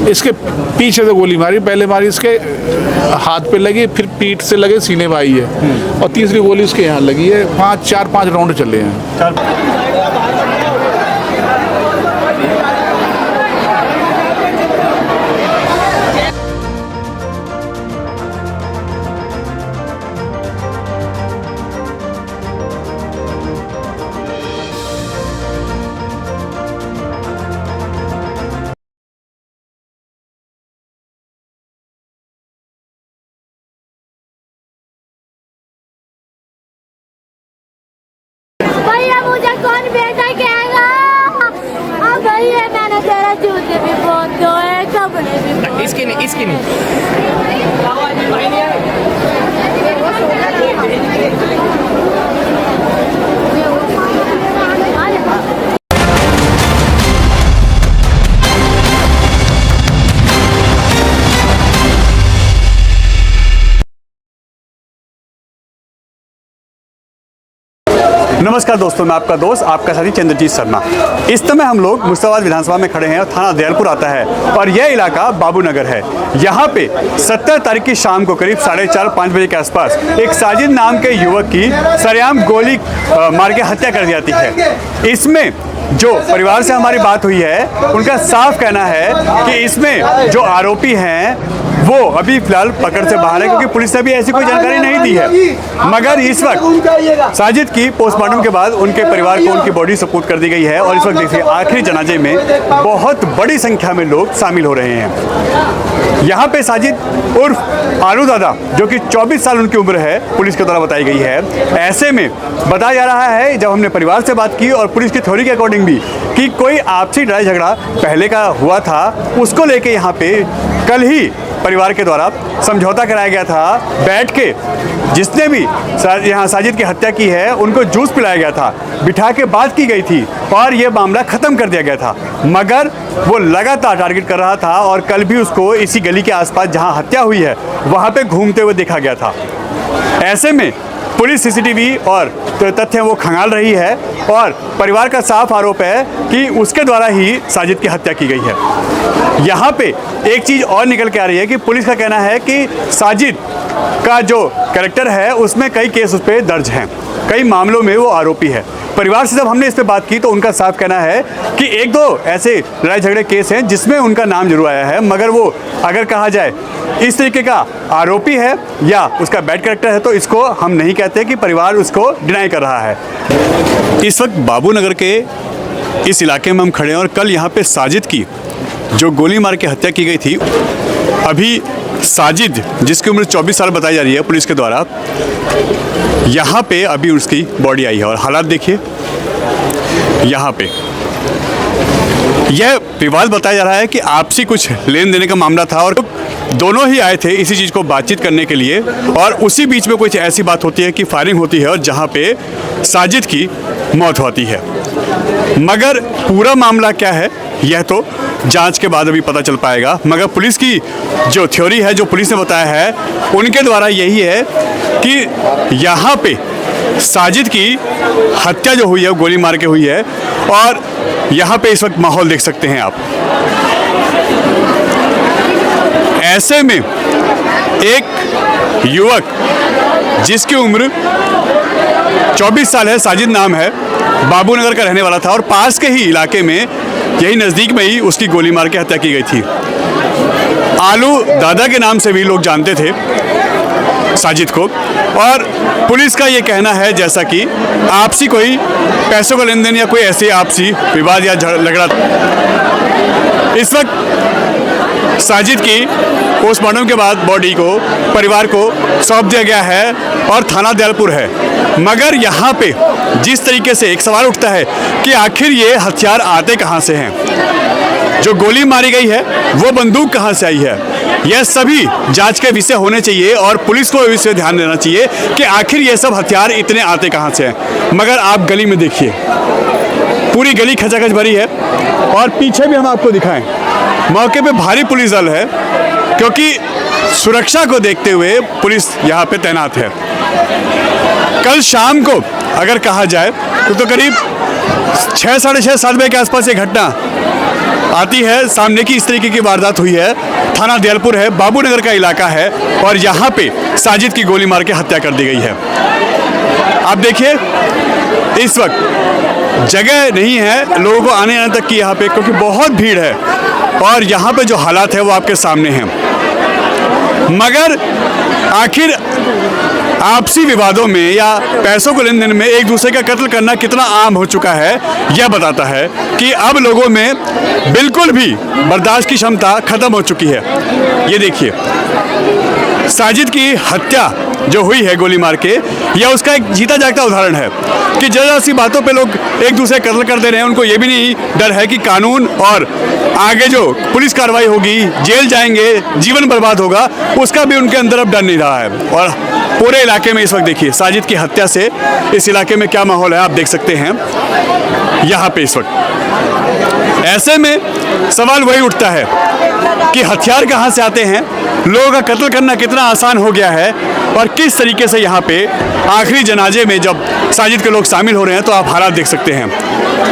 इसके पीछे से गोली मारी, पहले मारी इसके हाथ पे लगी, फिर पीठ से लगे सीने में आई है, और तीसरी गोली इसके यहाँ लगी है। 4-5 राउंड चले हैं। भैया मुझे कौन भेजा कहेगा? अब भैया मैंने तेरा जूते भी बहुत धोए, कपड़े भी। इसकी नहीं नमस्कार दोस्तों, मैं आपका दोस्त, आपका साथी चंद्रजीत शर्मा। इस समय हम लोग मुर्शिदाबाद विधानसभा में खड़े हैं और थाना दयालपुर आता है और यह इलाका बाबू नगर है। यहाँ पे 17 तारीख की शाम को करीब 4:30-5 बजे के आसपास एक साजिद नाम के युवक की सरेआम गोली मार के हत्या कर दी जाती है। इसमें जो परिवार से हमारी बात हुई है, उनका साफ कहना है कि इसमें जो आरोपी हैं वो अभी फिलहाल पकड़ से बाहर है, क्योंकि पुलिस ने भी ऐसी कोई जानकारी नहीं दी है। मगर इस वक्त साजिद की पोस्टमार्टम के बाद उनके परिवार को उनकी बॉडी सपुर्द कर दी गई है और इस वक्त देखिए आखिरी जनाजे में बहुत बड़ी संख्या में लोग शामिल हो रहे हैं। यहाँ पे साजिद उर्फ आलू दादा, जो कि 24 साल उनकी उम्र है, पुलिस के द्वारा बताई गई है। ऐसे में बताया जा रहा है, जब हमने परिवार से बात की और पुलिस की थ्योरी के अकॉर्डिंग भी, कि कोई आपसी लड़ाई झगड़ा पहले का हुआ था, उसको लेके यहाँ पे कल ही परिवार के द्वारा समझौता कराया गया था। बैठ के जिसने भी यहाँ साजिद की हत्या की है उनको जूस पिलाया गया था, बिठा के बात की गई थी और ये मामला ख़त्म कर दिया गया था। मगर वो लगातार टारगेट कर रहा था और कल भी उसको इसी गली के आसपास जहाँ हत्या हुई है वहाँ पे घूमते हुए देखा गया था। ऐसे में पुलिस सीसीटीवी और तथ्य वो खंगाल रही है और परिवार का साफ आरोप है कि उसके द्वारा ही साजिद की हत्या की गई है। यहाँ पे एक चीज़ और निकल के आ रही है कि पुलिस का कहना है कि साजिद का जो कैरेक्टर है उसमें कई केस उस पर दर्ज हैं, कई मामलों में वो आरोपी है। परिवार से जब हमने इस पर बात की तो उनका साफ कहना है कि 1-2 ऐसे लड़ाई झगड़े केस हैं जिसमें उनका नाम जरूर आया है, मगर वो अगर कहा जाए इस तरीके का आरोपी है या उसका बैड कैरेक्टर है तो इसको हम नहीं कहते कि परिवार उसको डिनाई कर रहा है। इस वक्त बाबू नगर के इस इलाके में हम खड़े हैं और कल यहाँ पे साजिद की जो गोली मार के हत्या की गई थी, अभी साजिद जिसकी उम्र 24 साल बताई जा रही है पुलिस के द्वारा, यहाँ पे अभी उसकी बॉडी आई है और हालात देखिए। यहाँ पे यह विवाद बताया जा रहा है कि आपसी कुछ लेन देने का मामला था और दोनों ही आए थे इसी चीज़ को बातचीत करने के लिए और उसी बीच में कुछ ऐसी बात होती है कि फायरिंग होती है और जहाँ पे साजिद की मौत होती है। मगर पूरा मामला क्या है यह तो जांच के बाद अभी पता चल पाएगा। मगर पुलिस की जो थ्योरी है, जो पुलिस ने बताया है, उनके द्वारा यही है कि यहाँ पे साजिद की हत्या जो हुई है वो गोली मार के हुई है और यहाँ पे इस वक्त माहौल देख सकते हैं आप। ऐसे में एक युवक जिसकी उम्र 24 साल है, साजिद नाम है, बाबू नगर का रहने वाला था और पास के ही इलाके में यही नज़दीक में ही उसकी गोली मार के हत्या की गई थी। आलू दादा के नाम से भी लोग जानते थे साजिद को और पुलिस का ये कहना है जैसा कि आपसी कोई पैसों का लेन देन या कोई ऐसे आपसी विवाद या झगड़ा। इस वक्त साजिद की पोस्टमार्टम के बाद बॉडी को परिवार को सौंप दिया गया है और थाना दयालपुर है। मगर यहाँ पे जिस तरीके से एक सवाल उठता है कि आखिर ये हथियार आते कहाँ से हैं, जो गोली मारी गई है वो बंदूक कहाँ से आई है, यह सभी जांच के विषय होने चाहिए और पुलिस को इस पर ध्यान देना चाहिए कि आखिर ये सब हथियार इतने आते कहाँ से हैं। मगर आप गली में देखिए, पूरी गली खचाखच भरी है और पीछे भी हम आपको दिखाएं, मौके पे भारी पुलिस दल है क्योंकि सुरक्षा को देखते हुए पुलिस यहाँ पे तैनात है। कल शाम को अगर कहा जाए तो करीब 6, साढ़े 6, 7 बजे के आसपास ये घटना आती है सामने की, इस तरीके की वारदात हुई है। थाना दियालपुर है, बाबू नगर का इलाका है और यहाँ पे साजिद की गोली मार के हत्या कर दी गई है। आप देखिए इस वक्त जगह नहीं है लोगों को आने तक की यहाँ पे, क्योंकि बहुत भीड़ है और यहाँ पे जो हालात है वो आपके सामने हैं। मगर आखिर आपसी विवादों में या पैसों को लेन देन में एक दूसरे का कत्ल करना कितना आम हो चुका है, यह बताता है कि अब लोगों में बिल्कुल भी बर्दाश्त की क्षमता खत्म हो चुकी है। ये देखिए साजिद की हत्या जो हुई है गोली मार के, यह उसका एक जीता जागता उदाहरण है कि जरा सी बातों पे लोग एक दूसरे कत्ल कर दे रहे हैं। उनको ये भी नहीं डर है कि कानून और आगे जो पुलिस कार्रवाई होगी, जेल जाएंगे, जीवन बर्बाद होगा, उसका भी उनके अंदर अब डर नहीं रहा है। और पूरे इलाके में इस वक्त देखिए साजिद की हत्या से इस इलाके में क्या माहौल है आप देख सकते हैं यहाँ पे इस वक्त। ऐसे में सवाल वही उठता है कि हथियार कहाँ से आते हैं, लोगों का कत्ल करना कितना आसान हो गया है और किस तरीके से यहाँ पे आखिरी जनाजे में जब साजिद के लोग शामिल हो रहे हैं तो आप हालात देख सकते हैं।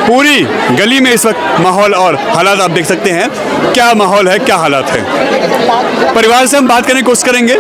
पूरी गली में इस वक्त माहौल और हालात आप देख सकते हैं, क्या माहौल है, क्या हालात है। परिवार से हम बात करने की कोशिश करेंगे।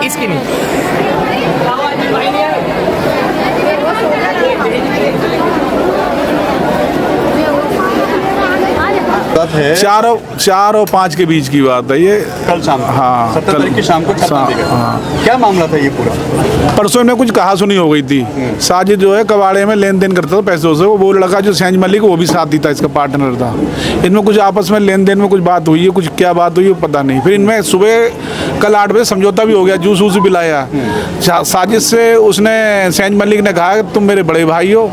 इसकी नहीं बात है 4 और 5 के बीच की बात है ये। कल शाम को, हाँ, 17 तारीख की शाम को क्या मामला था ये पूरा? परसों इनमें कुछ कहा सुनी हो गई थी। साजिद जो है कबाड़े में लेन देन करता था पैसों से। वो लड़का जो सैंज मलिक वो भी साथी था, इसका पार्टनर था। इनमें कुछ आपस में लेन देन में कुछ बात हुई है, कुछ क्या बात हुई है पता नहीं। फिर इनमें सुबह कल 8 बजे समझौता भी हो गया, जूस वूस पिलाया साजिद से। उसने सैंज मलिक ने कहा तुम मेरे बड़े भाई हो,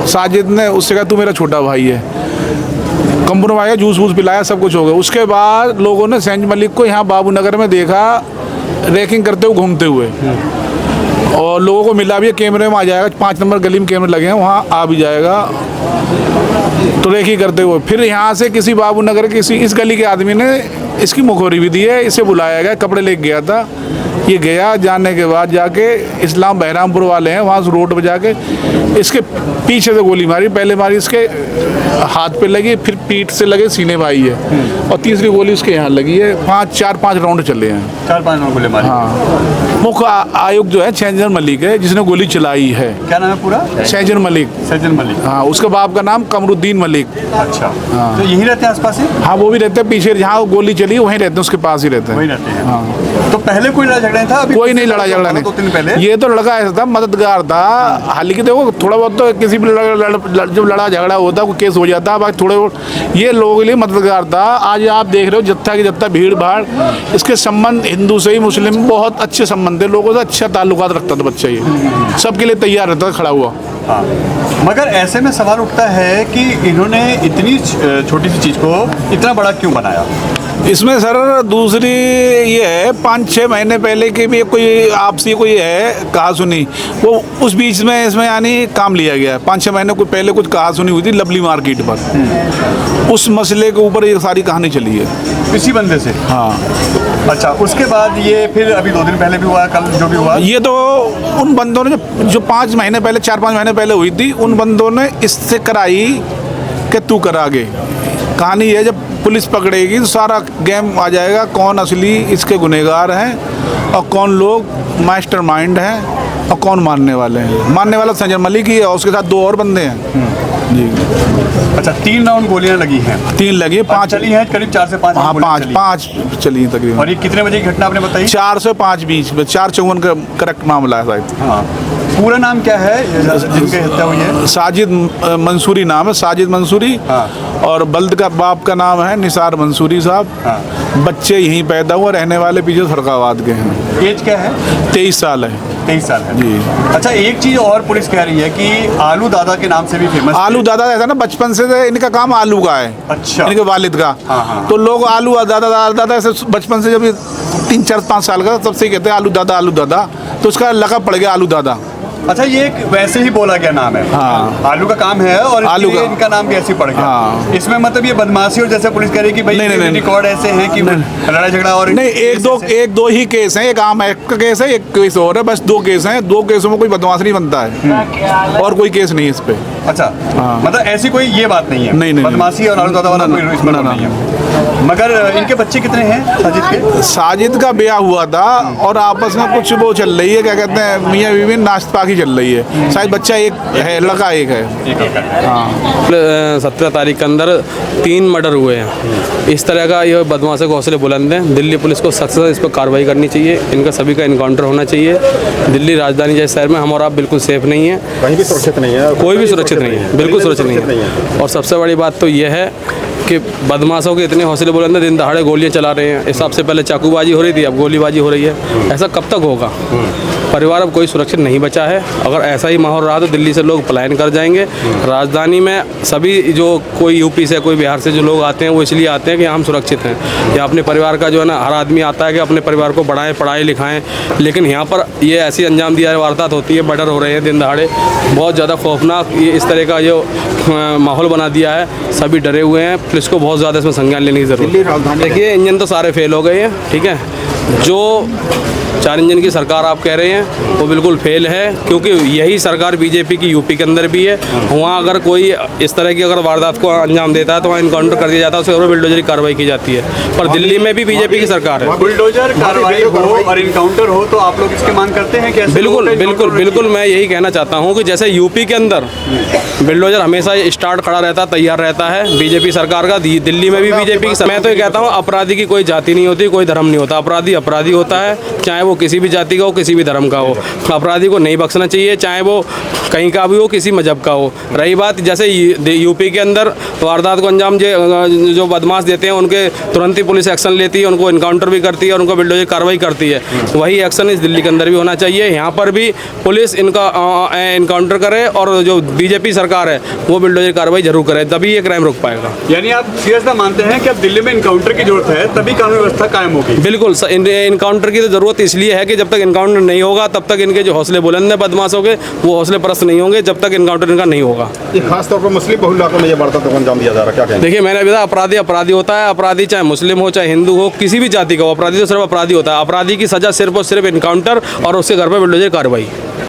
साजिद ने उससे कहा तू मेरा छोटा भाई है। कंप्रोमाइज, जूस वूस पिलाया, सब कुछ हो गया। उसके बाद लोगों ने सैंज मलिक को यहाँ बाबू नगर में देखा रैकिंग करते हुए घूमते हुए, और लोगों को मिला भी कैमरे में आ जाएगा, 5 नंबर गली में कैमरे लगे हैं वहाँ आ भी जाएगा, तो रेकी करते हुए। फिर यहाँ से किसी बाबू नगर किसी इस गली के आदमी ने इसकी मुखौरी भी दी है, इसे बुलाया गया, कपड़े लेके गया था। ये गया, जाने के बाद जाके इस्लाम बहरामपुर वाले हैं वहाँ से रोड पर जाके इसके पीछे से गोली मारी। पहले मारी इसके हाथ पे लगी, फिर पीठ से लगे सीने भाई है, और तीसरी गोली उसके यहाँ लगी है। 4-5 राउंड चले हैं। 4-5 राउंड गोली मारी। हाँ, मुख्य आयुक्त जो है सैजन मलिक है जिसने गोली चलाई है। क्या नाम है पूरा? सैजन मलिक। सैजन मलिक। हाँ, उसके बाप का नाम कमरुद्दीन मलिक। अच्छा, तो यहीं रहते हैं आसपास ही? हाँ, वो भी रहते हैं पीछे, जहाँ गोली चली वहीं रहते हैं, उसके पास ही रहते हैं। वहीं रहते हैं। हाँ। तो पहले कोई लड़ाई झगड़ा था? अभी कोई नहीं लड़ा झगड़ा नहीं। 2 दिन पहले ये तो लड़का ऐसा था, मददगार था। हालांकि देखो थोड़ा बहुत तो किसी भी जब लड़ा झगड़ा होता कोई केस हो जाता, बाकी थोड़े ये लोगों के लिए मददगार था। आज आप देख रहे हो जत्था की जत्था भीड़ भाड़, इसके संबंध हिंदू से ही मुस्लिम बहुत अच्छे संबंध थे, लोगों से अच्छा ताल्लुकात रखता था बच्चा, ये सबके लिए तैयार रहता था खड़ा हुआ। हाँ। मगर ऐसे में सवाल उठता है कि इन्होंने इतनी छोटी सी चीज़ को इतना बड़ा क्यों बनाया? इसमें सर दूसरी ये है, 5-6 महीने पहले की भी कोई आपसी कोई है कहा सुनी, वो उस बीच में इसमें यानी काम लिया गया। 5-6 महीने कोई पहले कुछ कहा सुनी हुई थी लवली मार्केट पर, उस मसले के ऊपर ये सारी कहानी चली है इसी बंदे से। हाँ। अच्छा, उसके बाद ये फिर अभी 2 दिन पहले भी हुआ, कल जो भी हुआ, ये तो उन बंदों ने जो 5 महीने पहले 4-5 महीने पहले हुई थी, उन बंदों ने इससे कराई कि तू कर आगे। कहानी है जब पुलिस पकड़ेगी तो सारा गेम आ जाएगा, कौन असली इसके गुनहगार हैं और कौन लोग मास्टरमाइंड हैं और कौन मानने वाले हैं। मानने वाला सैजन मलिक ही है और उसके साथ 2 और बंदे हैं जी। अच्छा, 3 राउंड गोलियां लगी हैं? 3 लगी, 5 चली हैं, करीब 4 से 5। हाँ, 5 चली हैं तकरीबन। और ये कितने बजे की घटना आपने बताई? 4 से 5 बीच में, 4:54 का करेक्ट मामला है शायद। हाँ, पूरा नाम क्या है जिनकी हत्या हुई है? साजिद मंसूरी नाम है, साजिद मंसूरी। हाँ। और बल्द का बाप का नाम है निसार मंसूरी साहब। हाँ। बच्चे यहीं पैदा हुए, रहने वाले पीछे फरकाबाद के हैं। एज क्या है? 23 साल है 23 साल है जी। अच्छा, एक चीज और पुलिस कह रही है कि आलू दादा के नाम से भी फेमस। आलू दादा ऐसा ना, बचपन से इनका काम आलू का है। अच्छा। इनके वालिद का। हाँ, हाँ। तो लोग आलू दादा दादा दादा ऐसे बचपन से, जब ये 3 4 5 साल का तब से ही कहते हैं आलू दादा, तो उसका लक़ब पड़ गया आलू दादा। अच्छा, ये एक वैसे ही बोला गया नाम है। हाँ। आलू का काम है और आलू इसलिए का। इनका नाम भी ऐसे ही पड़ गया। हाँ। इसमें मतलब ये बदमाशी, और जैसे पुलिस कह रही है कि भाई नहीं। रिकॉर्ड ऐसे हैं कि लड़ाई झगड़ा और नहीं, एक दो ही केस हैं। एक आम एक्ट का केस है, एक केस और है, बस 2 केस हैं। 2 केसों में कोई बदमाश नहीं बनता है और कोई केस नहीं है इस पे। अच्छा। हाँ। मतलब ऐसी कोई ये बात नहीं है? नहीं। बदमाशी और आलू दादा वाला कोई इसमें ना, नहीं है। मगर इनके बच्चे कितने हैं साजिद के? साजिद का ब्याह हुआ था और आपस में कुछ वो चल रही है, क्या कहते हैं, मियाँ बीवी नाश्ताकी चल रही है। शायद बच्चा एक है, लड़का एक है। हाँ। 17 तारीख के अंदर 3 मर्डर हुए हैं। इस तरह का ये बदमाशों के हौसले बुलंद हैं। दिल्ली पुलिस को सख्त से इस पर कार्रवाई करनी चाहिए। इनका सभी का इनकाउंटर होना चाहिए। दिल्ली राजधानी जैसे शहर में हम और आप बिल्कुल सेफ नहीं है, कहीं भी सुरक्षित नहीं है, कोई भी सुरक्षित नहीं है, बिल्कुल सुरक्षित नहीं है। और सबसे बड़ी बात तो यह है कि बदमाशों के इतने हौसले बुलंद हैं, दिन दहाड़े गोलियां चला रहे हैं। इस सबसे पहले चाकूबाजी हो रही थी, अब गोलीबाजी हो रही है। ऐसा कब तक होगा? परिवार अब कोई सुरक्षित नहीं बचा है। अगर ऐसा ही माहौल रहा तो दिल्ली से लोग पलायन कर जाएंगे। राजधानी में सभी जो कोई यूपी से, कोई बिहार से जो लोग आते हैं वो इसलिए आते हैं कि हम सुरक्षित हैं, या अपने परिवार का जो है ना, हर आदमी आता है कि अपने परिवार को बढ़ाएं, पढ़ाएं लिखाएं। लेकिन यहाँ पर ये ऐसी अंजाम दिया है, वारदात होती है, मर्डर हो रहे हैं दिन दहाड़े। बहुत ज़्यादा खौफनाक ये इस तरह का जो माहौल बना दिया है, सभी डरे हुए हैं। पुलिस को बहुत ज़्यादा इसमें संज्ञान लेने की ज़रूरत है। देखिए, इंजन तो सारे फेल हो गए हैं, ठीक है। जो 4 इंजन की सरकार आप कह रहे हैं वो बिल्कुल फेल है, क्योंकि यही सरकार बीजेपी की यूपी के अंदर भी है। वहाँ अगर कोई इस तरह की अगर वारदात को अंजाम देता है तो वहाँ इनकाउंटर कर दिया जाता है, उसके ऊपर बुलडोजर की कार्रवाई की जाती है। पर दिल्ली में भी बीजेपी की सरकार है। बुलडोजर कार्रवाई हो और इनकाउंटर हो तो आप लोग इसकी मांग करते हैं? कैसे? बिल्कुल मैं यही कहना चाहता हूँ कि जैसे यूपी के अंदर बुलडोजर हमेशा स्टार्ट खड़ा रहता है, तैयार रहता है बीजेपी सरकार का, दिल्ली में भी बीजेपी की। मैं तो ये कहता हूँ, अपराधी की कोई जाति नहीं होती, कोई धर्म नहीं होता। अपराधी होता है, चाहे वो किसी भी जाति का हो, किसी भी धर्म का हो। अपराधी को नहीं बख्शना चाहिए, चाहे वो कहीं का भी हो, किसी मजहब का हो। रही बात जैसे यूपी के अंदर वारदात को अंजाम जो बदमाश देते हैं, उनके तुरंत ही पुलिस एक्शन लेती है, उनको इनकाउंटर भी करती है और उनको बुलडोजर कार्रवाई करती है। वही एक्शन इस दिल्ली के अंदर भी होना चाहिए। यहाँ पर भी पुलिस इनका इनकाउंटर करे और जो बीजेपी सरकार है वो बुलडोजर कार्रवाई जरूर करे, तभी ये क्राइम रोक पाएगा। यानी आप सीरियसली मानते हैं कि अब दिल्ली में इनकाउंटर की जरूरत है, तभी कानून व्यवस्था कायम होगी? बिल्कुल, इनकाउंटर की तो जरूरत इसलिए है कि जब तक इनकाउंटर नहीं होगा तब तक इनके जो हौसले बुलंद हैं बदमाशों के, वो हौसले परस्त नहीं होंगे जब तक इनकाउंटर इनका नहीं होगा। ये खास तौर पर मुस्लिम बहुल इलाकों में ये वारदातों को अंजाम दिया जा रहा है, क्या कहेंगे? देखिए, मैंने अभी कहा, अपराधी होता है। अपराधी चाहे मुस्लिम हो, चाहे हिंदू हो, किसी भी जाति का हो, अपराधी तो सिर्फ अपराधी होता है। अपराधी की सजा सिर्फ और सिर्फ इनकाउंटर और उसके घर पर बुलडोजर कार्रवाई।